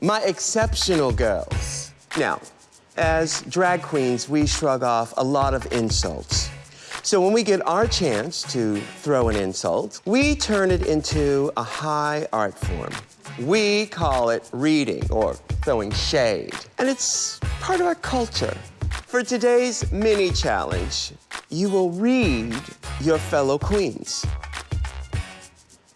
my exceptional girls. Now, as drag queens, we shrug off a lot of insults. So when we get our chance to throw an insult, we turn it into a high art form. We call it reading or throwing shade. And it's part of our culture. For today's mini challenge, you will read your fellow queens.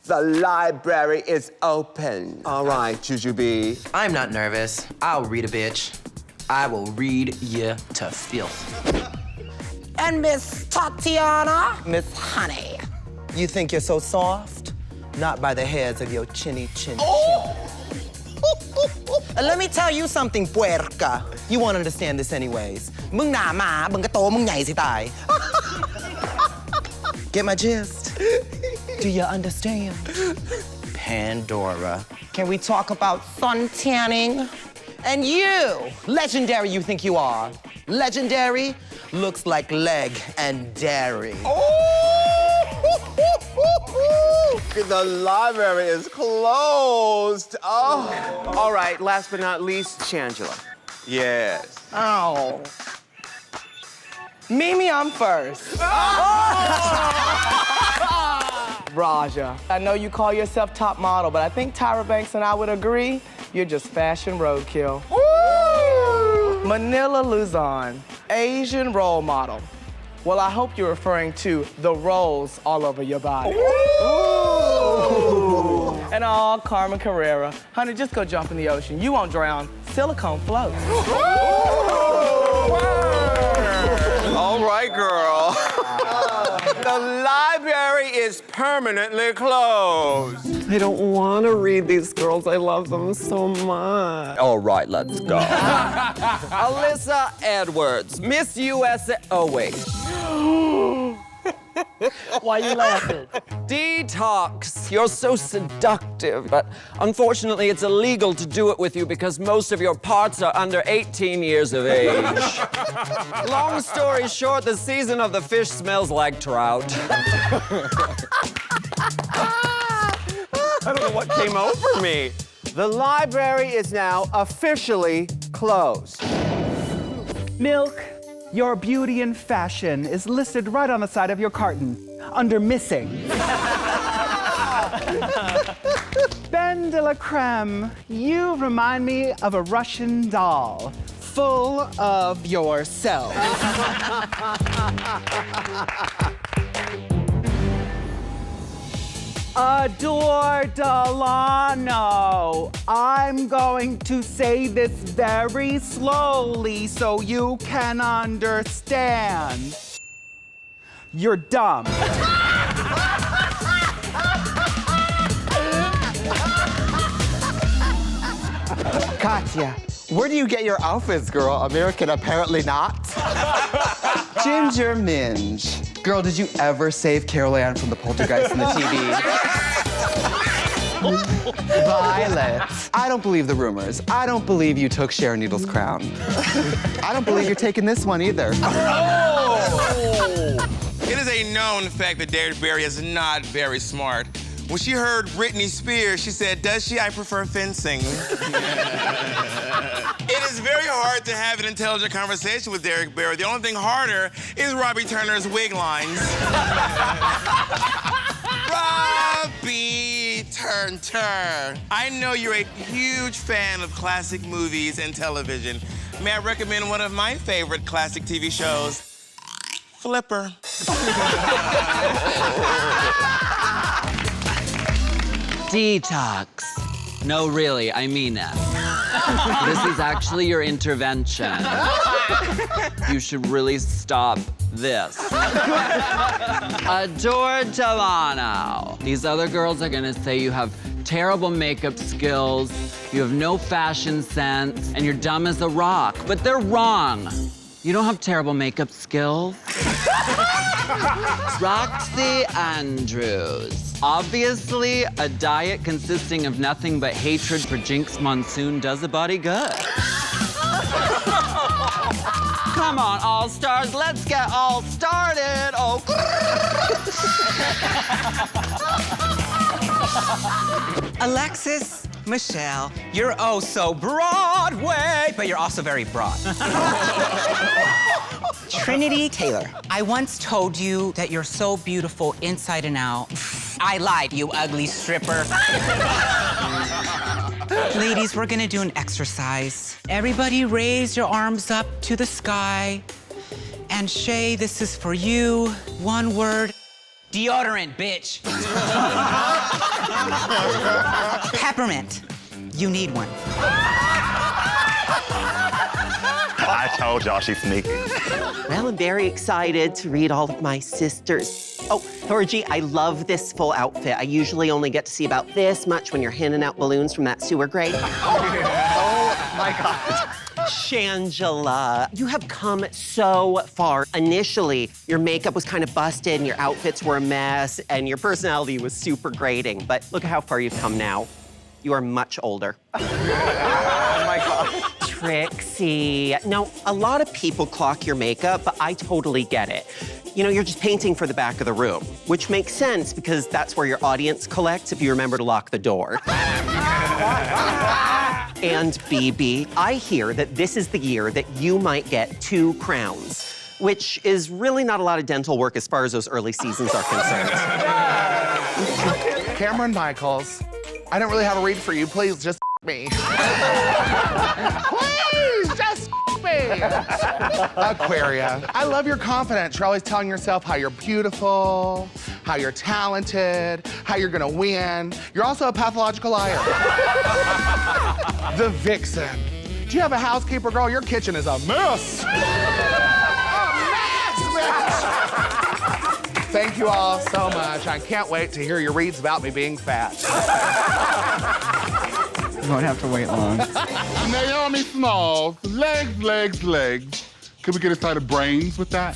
The library is open. All right, Jujubee. I'm not nervous. I'll read a bitch. I will read you to filth. And Miss Tatiana, Miss Honey. You think you're so soft? Not by the hairs of your chinny chin. Let me tell you something, puerca. You won't understand this anyways. Mung na ma, mung ka to, mung nyai si tai. Get my gist? Do you understand? Pandora. Can we talk about sun tanning? And you, legendary you think you are. Legendary looks like leg and dairy. The library is closed. Oh. All right, last but not least, Shangela. Yes. Oh. Mimi, I'm first. Raja, I know you call yourself top model, but I think Tyra Banks and I would agree you're just fashion roadkill. Manila Luzon, Asian role model. Well, I hope you're referring to the rolls all over your body. And Carmen Carrera. Honey, just go jump in the ocean. You won't drown. Silicone floats. All right, girl. The library is permanently closed. I don't want to read these girls. I love them so much. All right, let's go. Alyssa Edwards, Miss USA. Oh, wait. Why you laughing? Detox. You're so seductive, but unfortunately, it's illegal to do it with you because most of your parts are under 18 years of age. Long story short, the season of the fish smells like trout. I don't know what came over me. The library is now officially closed. Milk, your beauty and fashion is listed right on the side of your carton, under missing. Ben de la Creme, you remind me of a Russian doll, full of yourself. Adore Delano, I'm going to say this very slowly so you can understand. You're dumb. Katya, where do you get your outfits, girl? American apparently not. Ginger Minge. Girl, did you ever save Carol Ann from the poltergeist in the TV? Violet. I don't believe the rumors. I don't believe you took Sharon Needle's crown. I don't believe you're taking this one either. It is a known fact that Dairy Berry is not very smart. When she heard Britney Spears, she said, "Does she? I prefer fencing." It is very hard to have an intelligent conversation with Derek Barry. The only thing harder is Robbie Turner's wig lines. Robbie Turner. I know you're a huge fan of classic movies and television. May I recommend one of my favorite classic TV shows? Flipper. Detox. No, really, I mean it. This is actually your intervention. You should really stop this. Adore Delano. These other girls are gonna say you have terrible makeup skills, you have no fashion sense, and you're dumb as a rock. But they're wrong. You don't have terrible makeup skills. Roxy Andrews. Obviously, a diet consisting of nothing but hatred for Jinx Monsoon does a body good. Come on, all-stars, let's get all started. Oh. Alexis, Michelle, you're oh so Broadway, but you're also very broad. Trinity Taylor, I once told you that you're so beautiful inside and out. I lied, you ugly stripper. Ladies, we're gonna do an exercise. Everybody raise your arms up to the sky. And Shay, this is for you. One word, deodorant, bitch. Peppermint, you need one. I told y'all she's sneaky. Well, I'm very excited to read all of my sisters. Oh, Thorgy, I love this full outfit. I usually only get to see about this much when you're handing out balloons from that sewer grate. Oh my God. Shangela, you have come so far. Initially, your makeup was kind of busted and your outfits were a mess and your personality was super grating. But look at how far you've come now. You are much older. Oh my God. Trixie. Now, a lot of people clock your makeup, but I totally get it. You know, you're just painting for the back of the room, which makes sense because that's where your audience collects if you remember to lock the door. And BB, I hear that this is the year that you might get 2 crowns, which is really not a lot of dental work as far as those early seasons are concerned. Cameron Michaels, I don't really have a read for you. Please just me. Please just me. Aquaria, I love your confidence. You're always telling yourself how you're beautiful, how you're talented, how you're gonna win. You're also a pathological liar. The Vixen. Do you have a housekeeper, girl? Your kitchen is a mess. A mess, bitch. Thank you all so much. I can't wait to hear your reads about me being fat. You won't have to wait long. Naomi Smalls, legs. Could we get a side of brains with that?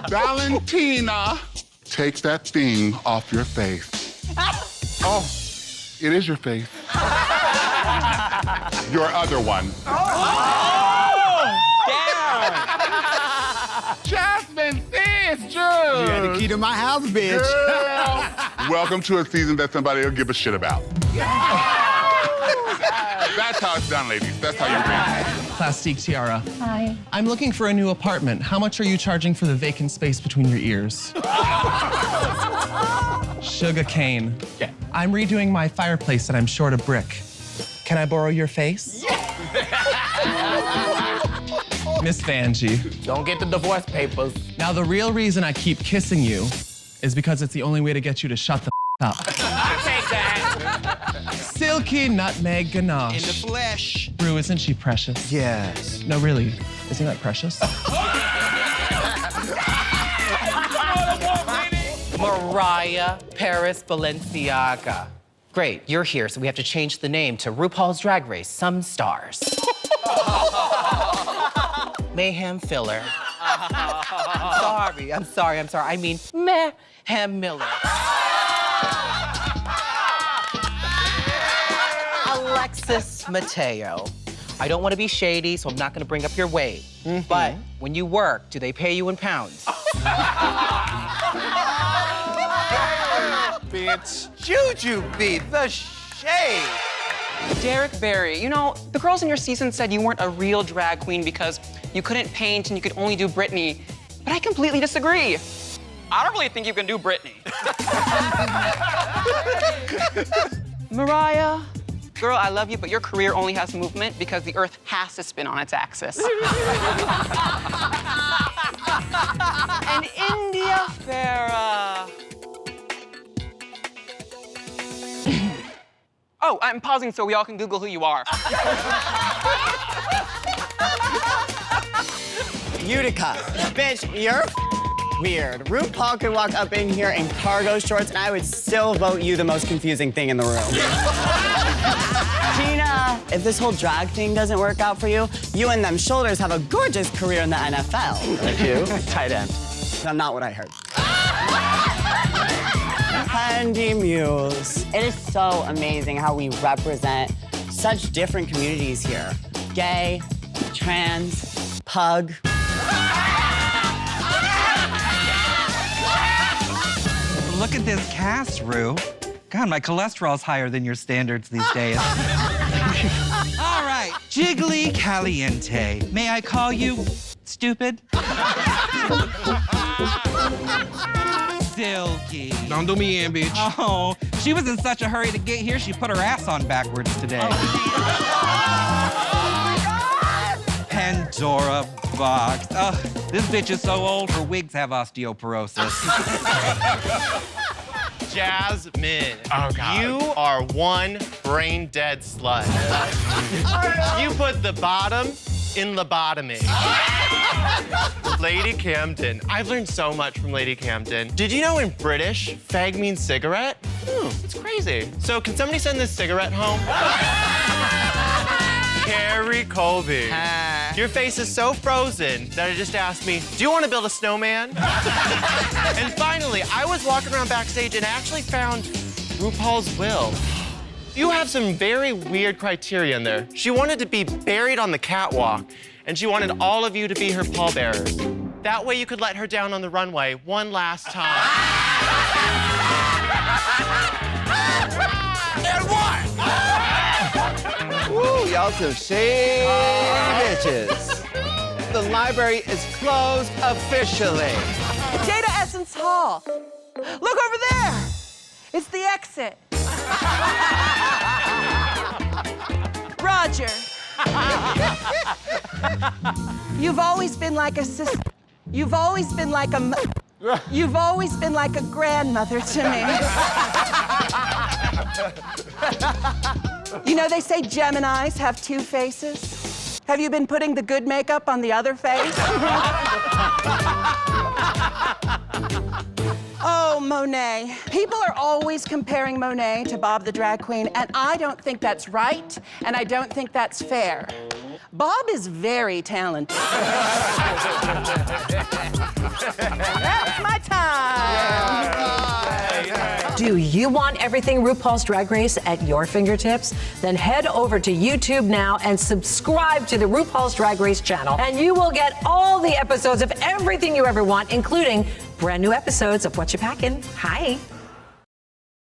Valentina, take that thing off your face. Oh, it is your face. Your other one. Jasmine, sis, Jude. You had the key to my house, bitch. Girl. Welcome to a season that somebody will give a shit about. That's how it's done, ladies. That's how you win. Plastique Tiara. Hi. I'm looking for a new apartment. How much are you charging for the vacant space between your ears? Sugar cane. Yeah. I'm redoing my fireplace and I'm short a brick. Can I borrow your face? Yeah. Miss Vanjie. Don't get the divorce papers. Now, the real reason I keep kissing you is because it's the only way to get you to shut the up. Take that. Silky nutmeg ganache. In the flesh. Rue, isn't she precious? Yes. No, really. Isn't that precious? Mariah Paris Balenciaga. Great, you're here, so we have to change the name to RuPaul's Drag Race, Some Stars. Mayhem Filler. I'm sorry. I mean, Mayhem Miller. Alexis Mateo. I don't want to be shady, so I'm not going to bring up your weight. But when you work, do they pay you in pounds? Bitch. Juju beat the shade. Derek Barry, you know, the girls in your season said you weren't a real drag queen because you couldn't paint and you could only do Britney. But I completely disagree. I don't really think you can do Britney. Mariah, girl, I love you, but your career only has movement because the Earth has to spin on its axis. And India Farah. Oh, I'm pausing so we all can Google who you are. Utica. Bitch, you're weird. RuPaul could walk up in here in cargo shorts and I would still vote you the most confusing thing in the room. Tina, if this whole drag thing doesn't work out for you, you and them shoulders have a gorgeous career in the NFL. Thank you. Tight end. That's not what I heard. Handy Muse. It is so amazing how we represent such different communities here. Gay, trans, pug. Look at this cast, Rue. God, my cholesterol's higher than your standards these days. All right, Jiggly Caliente. May I call you stupid? Silky. Don't do me in, bitch. Oh, she was in such a hurry to get here, she put her ass on backwards today. Pandora Box. Ugh, this bitch is so old, her wigs have osteoporosis. Jasmine, you are one brain-dead slut. You put the bottom in lobotomy. Lady Camden. I've learned so much from Lady Camden. Did you know in British, fag means cigarette? It's crazy. So can somebody send this cigarette home? Carrie Colby. Your face is so frozen that it just asked me, do you want to build a snowman? And finally, I was walking around backstage and actually found RuPaul's will. You have some very weird criteria in there. She wanted to be buried on the catwalk, and she wanted all of you to be her pallbearers. That way you could let her down on the runway one last time. And what? Woo, y'all some shady bitches. The library is closed officially. Jada Essence Hall. Look over there. It's the exit. Roger. You've always been like a sister. You've always been like a You've always been like a grandmother to me. You know, they say Geminis have two faces. Have you been putting the good makeup on the other face? Oh, Monet. People are always comparing Monet to Bob the drag queen, and I don't think that's right, and I don't think that's fair. Bob is very talented. That's my time. Do you want everything RuPaul's Drag Race at your fingertips? Then head over to YouTube now and subscribe to the RuPaul's Drag Race channel, and you will get all the episodes of everything you ever want, including brand new episodes of What You Packin'. Hi.